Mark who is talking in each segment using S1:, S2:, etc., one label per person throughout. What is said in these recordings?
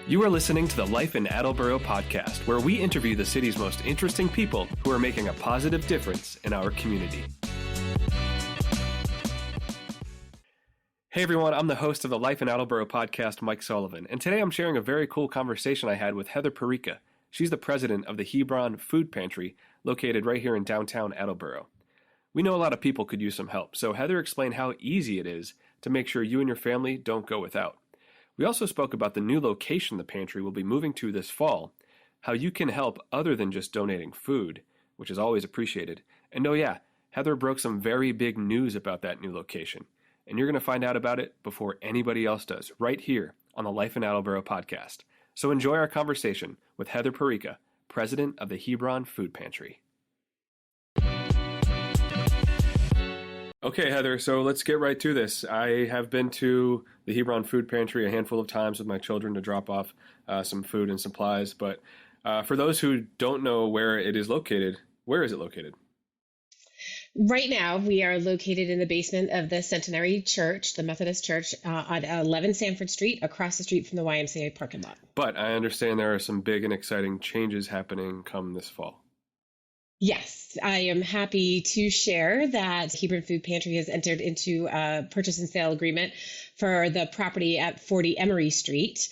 S1: You are listening to the Life in Attleboro podcast, where we interview the city's most interesting people who are making a positive difference in our community. Hey everyone, I'm the host of the Life in Attleboro podcast, Mike Sullivan, and today I'm sharing a very cool conversation I had with Heather Porreca. She's the president of the Hebron Food Pantry, located right here in downtown Attleboro. We know a lot of people could use some help, so Heather explained how easy it is to make sure you and your family don't go without. We also spoke about the new location the pantry will be moving to this fall, how you can help other than just donating food, which is always appreciated. And oh yeah, Heather broke some very big news about that new location, and you're going to find out about it before anybody else does, right here on the Life in Attleboro podcast. So enjoy our conversation with Heather Porreca, president of the Hebron Food Pantry. Okay, Heather, so let's get right to this. I have been to the Hebron Food Pantry a handful of times with my children to drop off some food and supplies, but for those who don't know where it is located, where is it located?
S2: Right now, we are located in the basement of the Centenary Church, the Methodist Church, on 11 Sanford Street, across the street from the YMCA parking lot.
S1: But I understand there are some big and exciting changes happening come this fall.
S2: Yes, I am happy to share that Hebron Food Pantry has entered into a purchase and sale agreement for the property at 40 Emery Street,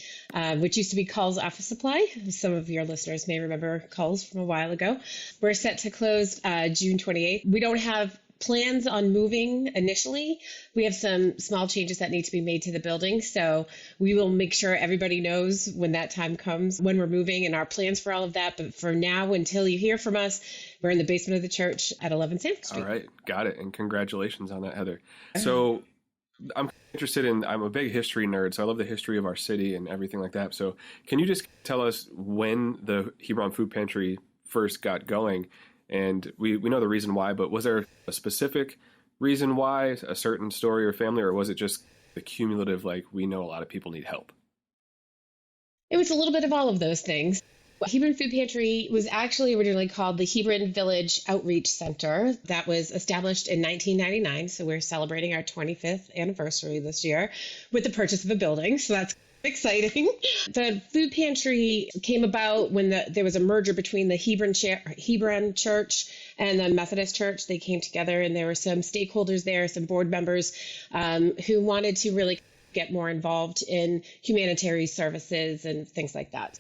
S2: which used to be Cull's Office Supply. Some of your listeners may remember Cull's from a while ago. We're set to close June 28th. We don't have plans on moving initially. We have some small changes that need to be made to the building, so we will make sure everybody knows when that time comes, when we're moving and our plans for all of that. But for now, until you hear from us, we're in the basement of the church at 11 Sanford Street.
S1: All right, got it, and congratulations on that, Heather. So I'm interested I'm a big history nerd, so I love the history of our city and everything like that. So can you just tell us when the Hebron Food Pantry first got going? And we know the reason why, but was there a specific reason why, a certain story or family, or was it just the cumulative, like, we know a lot of people need help?
S2: It was a little bit of all of those things. Hebron Food Pantry was actually originally called the Hebron Village Outreach Center. That was established in 1999, so we're celebrating our 25th anniversary this year with the purchase of a building, so that's exciting. The food pantry came about when there was a merger between the Hebron Church and the Methodist Church. They came together, and there were some stakeholders there, some board members who wanted to really get more involved in humanitarian services and things like that.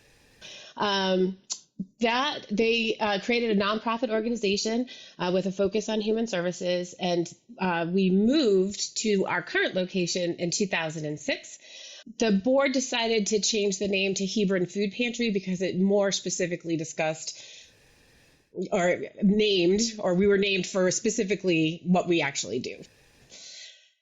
S2: They created a nonprofit organization with a focus on human services, and we moved to our current location in 2006. The board decided to change the name to Hebron Food Pantry because it more specifically discussed or we were named for specifically what we actually do.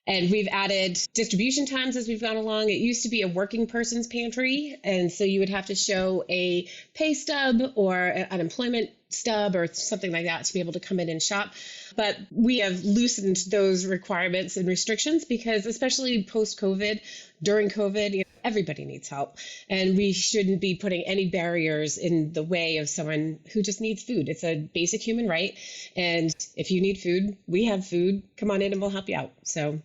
S2: And we've added distribution times as we've gone along. It used to be a working person's pantry, and so you would have to show a pay stub or an employment stub or something like that to be able to come in and shop. But we have loosened those requirements and restrictions because, especially post-COVID, during COVID, everybody needs help. And we shouldn't be putting any barriers in the way of someone who just needs food. It's a basic human right. And if you need food, we have food. Come on in and we'll help you out. So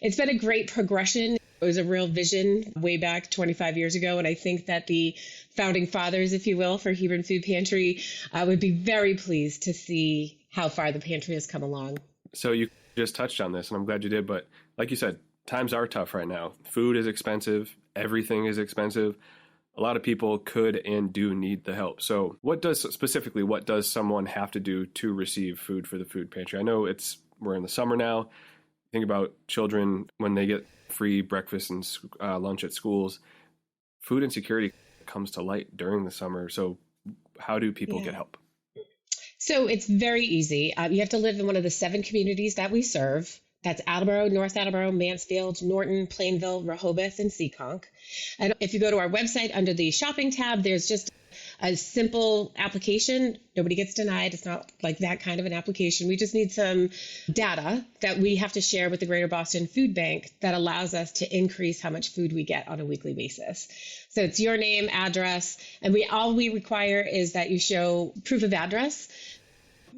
S2: it's been a great progression. It was a real vision way back 25 years ago. And I think that the founding fathers, if you will, for Hebron Food Pantry would be very pleased to see how far the pantry has come along.
S1: So you just touched on this, and I'm glad you did. But like you said, times are tough right now. Food is expensive. Everything is expensive. A lot of people could and do need the help. So what does someone have to do to receive food for the food pantry? I know we're in the summer now. Think about children when they get free breakfast and lunch at schools. Food insecurity comes to light during the summer. So how do people get help?
S2: So it's very easy. You have to live in one of the 7 communities that we serve. That's Attleboro, North Attleboro, Mansfield, Norton, Plainville, Rehoboth, and Seekonk. And if you go to our website under the shopping tab, there's just a simple application. Nobody gets denied. It's not like that kind of an application. We just need some data that we have to share with the Greater Boston Food Bank that allows us to increase how much food we get on a weekly basis. So it's your name, address, and all we require is that you show proof of address,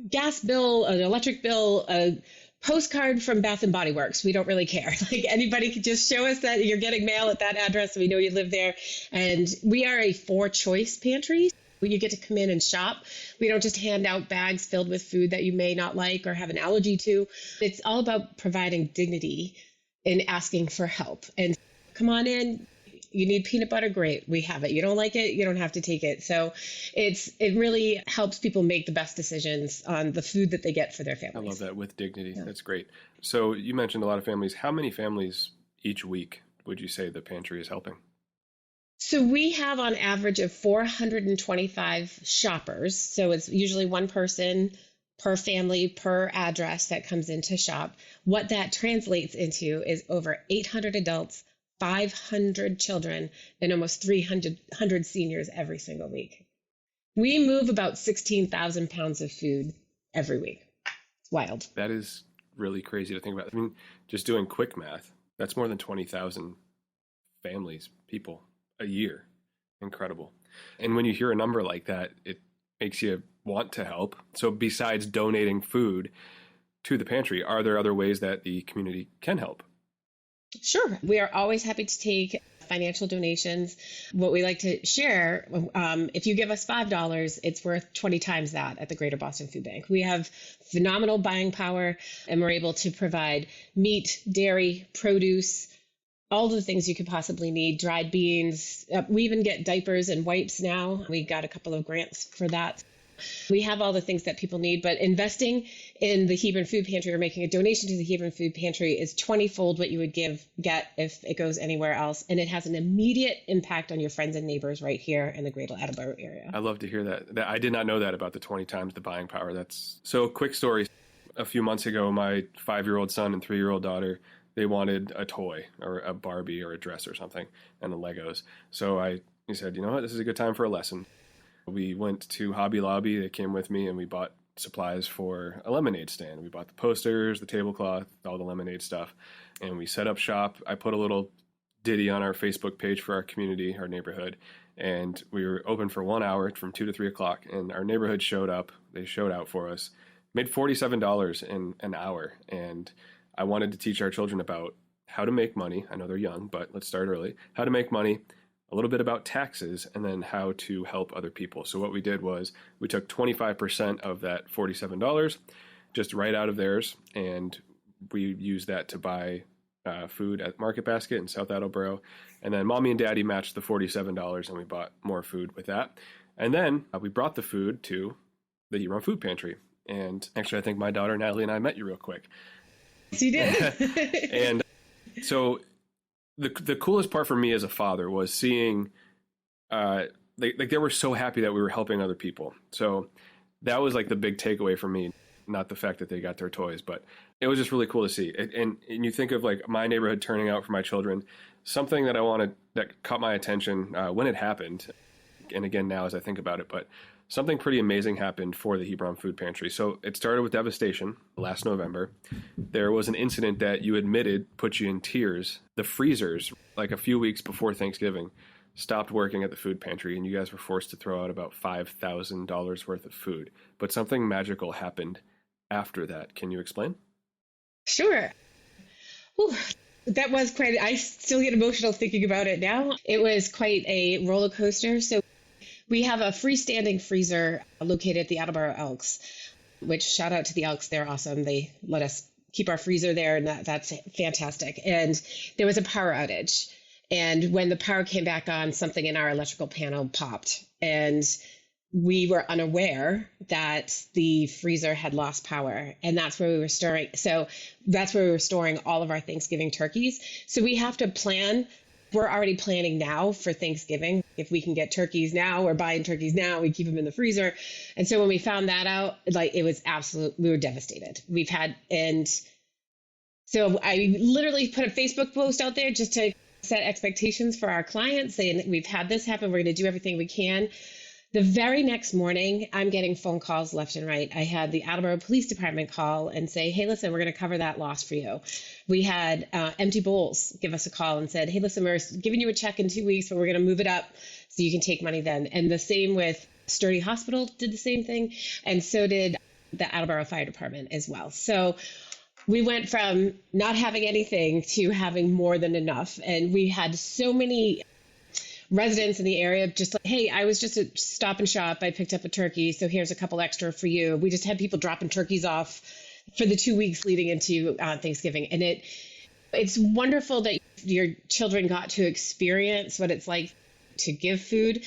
S2: gas bill, an electric bill, a postcard from Bath and Body Works. We don't really care. Like anybody could just show us that you're getting mail at that address. So we know you live there. And we are a for-choice pantry. You get to come in and shop. We don't just hand out bags filled with food that you may not like or have an allergy to. It's all about providing dignity in asking for help. And come on in. You need peanut butter? Great. We have it. You don't like it? You don't have to take it. So it really helps people make the best decisions on the food that they get for their families.
S1: I love that, with dignity.
S2: Yeah.
S1: That's great. So you mentioned a lot of families. How many families each week would you say the pantry is helping?
S2: So we have on average of 425 shoppers. So it's usually one person per family, per address that comes in to shop. What that translates into is over 800 adults, 500 children, and almost 300 seniors every single week. We move about 16,000 pounds of food every week. It's wild.
S1: That is really crazy to think about. I mean, just doing quick math, that's more than 20,000 families, people a year. Incredible. And when you hear a number like that, it makes you want to help. So besides donating food to the pantry, are there other ways that the community can help?
S2: Sure. We are always happy to take financial donations. What we like to share, if you give us $5, it's worth 20 times that at the Greater Boston Food Bank. We have phenomenal buying power, and we're able to provide meat, dairy, produce, all the things you could possibly need, dried beans. We even get diapers and wipes now. We got a couple of grants for that. We have all the things that people need, but investing in the Hebron Food Pantry or making a donation to the Hebron Food Pantry is 20-fold what you would get if it goes anywhere else. And it has an immediate impact on your friends and neighbors right here in the Greater Attleboro area.
S1: I love to hear that. I did not know that about the 20 times the buying power. That's so. Quick story. A few months ago, my 5-year-old son and 3-year-old daughter, they wanted a toy or a Barbie or a dress or something and the Legos. So he said, you know what, this is a good time for a lesson. We went to Hobby Lobby. They came with me, and we bought supplies for a lemonade stand. We bought the posters, the tablecloth, all the lemonade stuff, and we set up shop. I put a little ditty on our Facebook page for our community, our neighborhood, and we were open for 1 hour from 2 to 3 o'clock, and our neighborhood showed up. They showed out for us, made $47 in an hour, and I wanted to teach our children about how to make money. I know they're young, but let's start early. How to make money, a little bit about taxes, and then how to help other people. So what we did was we took 25% of that $47 just right out of theirs, and we used that to buy food at Market Basket in South Attleboro. And then Mommy and Daddy matched the $47, and we bought more food with that. And then we brought the food to the Hebron Food Pantry. And actually, I think my daughter Natalie and I met you real quick.
S2: She did.
S1: And so the coolest part for me as a father was seeing, they were so happy that we were helping other people. So that was like the big takeaway for me, not the fact that they got their toys, but it was just really cool to see. And you think of like my neighborhood turning out for my children, something that caught my attention when it happened. And again, now as I think about it, but something pretty amazing happened for the Hebron Food Pantry. So it started with devastation last November. There was an incident that you admitted put you in tears. The freezers, like a few weeks before Thanksgiving, stopped working at the food pantry, and you guys were forced to throw out about $5,000 worth of food. But something magical happened after that. Can you explain?
S2: Sure. Ooh, that was quite, I still get emotional thinking about it now. It was quite a roller coaster. So we have a freestanding freezer located at the Attleboro Elks, which shout out to the Elks. They're awesome. They let us keep our freezer there, and that's fantastic. And there was a power outage. And when the power came back on, something in our electrical panel popped. And we were unaware that the freezer had lost power. And that's where we were storing. So that's where we were storing all of our Thanksgiving turkeys. So we have to plan. We're already planning now for Thanksgiving. If we can get turkeys now, we're buying turkeys now, we keep them in the freezer. And so when we found that out, like it was we were devastated. And so I literally put a Facebook post out there just to set expectations for our clients, saying we've had this happen, we're going to do everything we can. The very next morning, I'm getting phone calls left and right. I had the Attleboro Police Department call and say, hey, listen, we're going to cover that loss for you. We had Empty Bowls give us a call and said, hey, listen, we're giving you a check in 2 weeks, but we're going to move it up so you can take money then. And the same with Sturdy Hospital did the same thing. And so did the Attleboro Fire Department as well. So we went from not having anything to having more than enough. And we had so many residents in the area just like, hey, I was just at Stop and Shop. I picked up a turkey. So here's a couple extra for you. We just had people dropping turkeys off for the 2 weeks leading into Thanksgiving. And it's wonderful that your children got to experience what it's like to give food.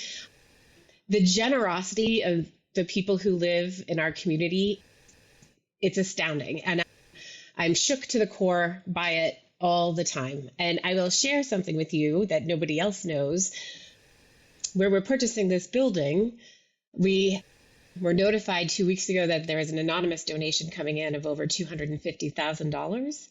S2: The generosity of the people who live in our community, it's astounding. And I'm shook to the core by it all the time. And I will share something with you that nobody else knows. Where we're purchasing this building, we were notified 2 weeks ago that there is an anonymous donation coming in of over $250,000.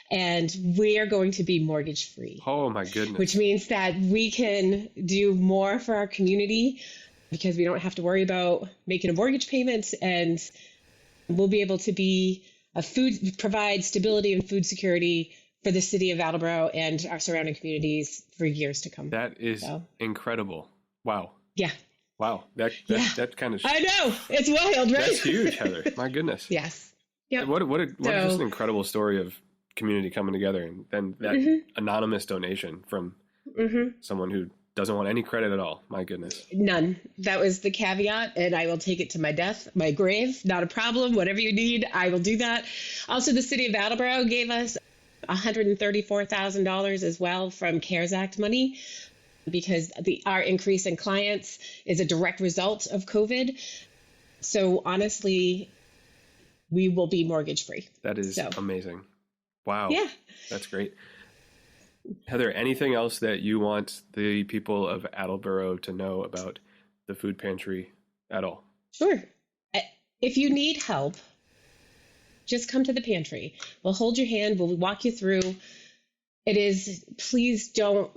S2: And we are going to be mortgage free.
S1: Oh, my goodness.
S2: Which means that we can do more for our community because we don't have to worry about making a mortgage payment, and we'll be able to provide stability and food security for the city of Attleboro and our surrounding communities for years to come.
S1: That is incredible. Wow.
S2: Yeah.
S1: Wow. That kind of.
S2: I know. It's wild, right?
S1: That's huge, Heather. My goodness.
S2: Yes. Yeah.
S1: What just an incredible story of community coming together, and then that anonymous donation from someone who doesn't want any credit at all. My goodness.
S2: None. That was the caveat, and I will take it to my death, my grave. Not a problem. Whatever you need, I will do that. Also, the city of Attleboro gave us $134,000 as well from CARES Act money, because our increase in clients is a direct result of COVID. So honestly, we will be mortgage free.
S1: That is amazing. Wow.
S2: Yeah.
S1: That's great. Heather, anything else that you want the people of Attleboro to know about the food pantry at all?
S2: Sure. If you need help, just come to the pantry. We'll hold your hand. We'll walk you through. Please don't.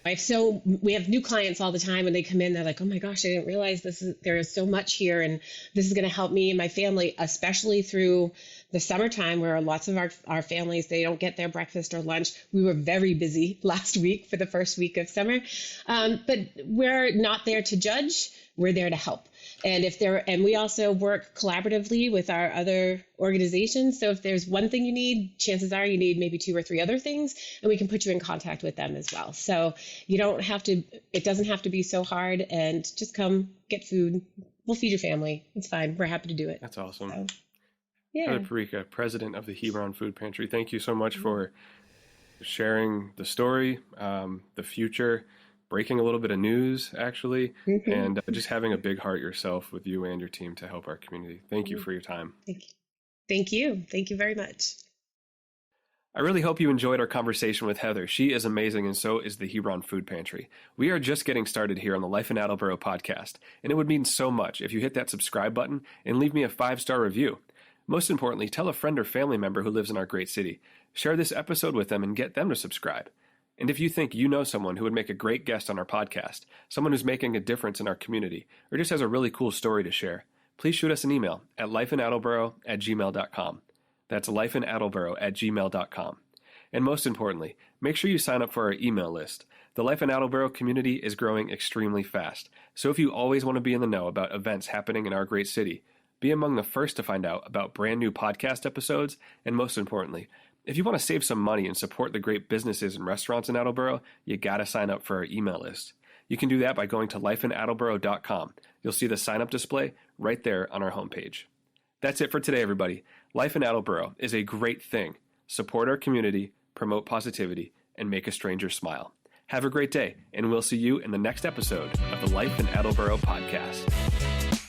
S2: We have new clients all the time, and they come in, they're like, oh my gosh, I didn't realize there is so much here, and this is going to help me and my family, especially through the summertime where lots of our families, they don't get their breakfast or lunch. We were very busy last week for the first week of summer, but we're not there to judge. We're there to help. And we also work collaboratively with our other organizations. So if there's one thing you need, chances are you need maybe 2 or 3 other things, and we can put you in contact with them as well. So it doesn't have to be so hard, and just come get food. We'll feed your family. It's fine. We're happy to do it.
S1: That's awesome.
S2: So, yeah.
S1: Heather Porreca, president of the Hebron Food Pantry. Thank you so much for sharing the story, the future, breaking a little bit of news, actually, and just having a big heart yourself with you and your team to help our community. Thank you for your time.
S2: Thank you. Thank you very much.
S1: I really hope you enjoyed our conversation with Heather. She is amazing, and so is the Hebron Food Pantry. We are just getting started here on the Life in Attleboro podcast, and it would mean so much if you hit that subscribe button and leave me a 5-star review. Most importantly, tell a friend or family member who lives in our great city. Share this episode with them and get them to subscribe. And if you think you know someone who would make a great guest on our podcast, someone who's making a difference in our community, or just has a really cool story to share, please shoot us an email at lifeinattleboro@gmail.com. That's lifeinattleboro@gmail.com. And most importantly, make sure you sign up for our email list. The Life in Attleboro community is growing extremely fast, so if you always want to be in the know about events happening in our great city, be among the first to find out about brand new podcast episodes, and most importantly, if you want to save some money and support the great businesses and restaurants in Attleboro, you gotta sign up for our email list. You can do that by going to lifeinattleboro.com. You'll see the sign-up display right there on our homepage. That's it for today, everybody. Life in Attleboro is a great thing. Support our community, promote positivity, and make a stranger smile. Have a great day, and we'll see you in the next episode of the Life in Attleboro podcast.